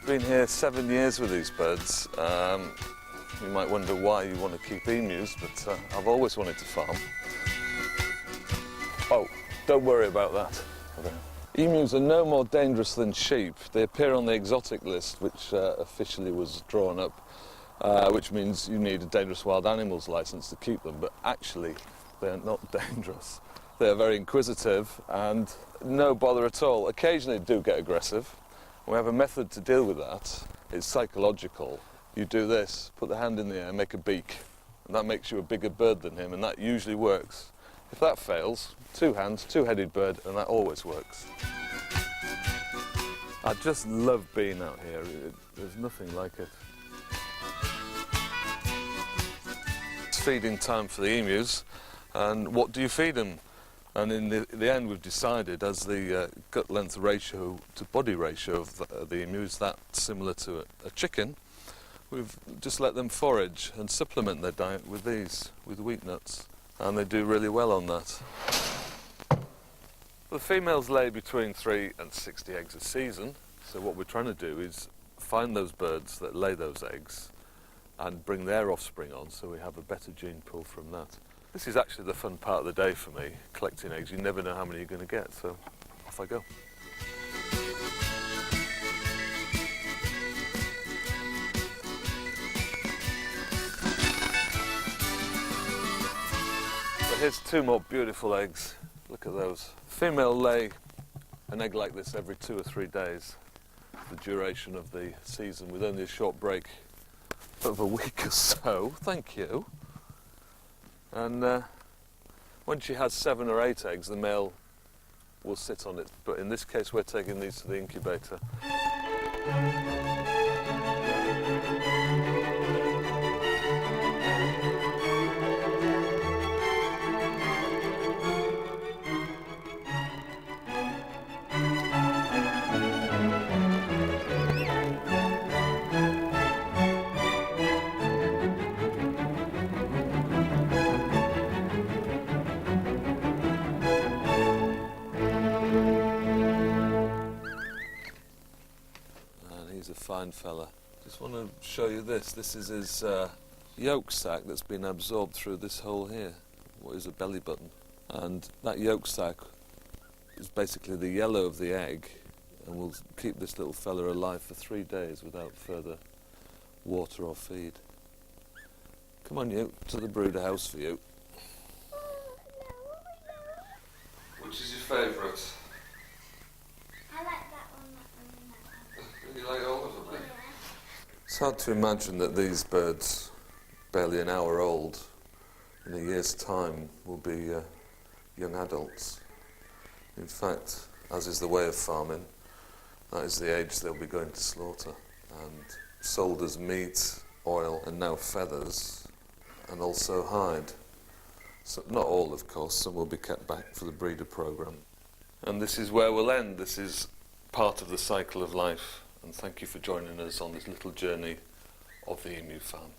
Been here 7 years with these birds. You might wonder why you want to keep emus, but I've always wanted to farm. Oh, don't worry about that. Emus are no more dangerous than sheep. They appear on the exotic list, which officially was drawn up, which means you need a dangerous wild animals licence to keep them, but actually they're not dangerous. They're very inquisitive and no bother at all. Occasionally they do get aggressive. We have a method to deal with that. It's psychological. You do this, put the hand in the air, make a beak, and that makes you a bigger bird than him, and that usually works. If that fails, 2 hands, 2-headed bird, and that always works. I just love being out here. There's nothing like it. It's feeding time for the emus, and what do you feed them? And in the end, we've decided, as the gut length ratio to body ratio of the emu is that similar to a chicken, we've just let them forage and supplement their diet with these, with wheat nuts. And they do really well on that. The females lay between 3 and 60 eggs a season, so what we're trying to do is find those birds that lay those eggs and bring their offspring on, so we have a better gene pool from that. This is actually the fun part of the day for me, collecting eggs. You never know how many you're going to get, so off I go. So here's 2 more beautiful eggs. Look at those. Female lay an egg like this every 2 or 3 days, the duration of the season, with only a short break of a week or so. Thank you. And when she has 7 or 8 eggs, the male will sit on it. But in this case, we're taking these to the incubator. Fine fella. Just want to show you this. This is his yolk sac that's been absorbed through this hole here, what is a belly button. And that yolk sac is basically the yellow of the egg, and will keep this little fella alive for 3 days without further water or feed. Come on, you, to the brooder house for you. Which is your favourite? I like that one, and that one. You like all of them? Yeah. It's hard to imagine that these birds, barely an hour old, in a year's time will be young adults. In fact, as is the way of farming, that is the age they'll be going to slaughter and sold as meat, oil, and now feathers, and also hide. So, not all, of course, some will be kept back for the breeder programme. And this is where we'll end. This is part of the cycle of life. And thank you for joining us on this little journey of the Emu Farm.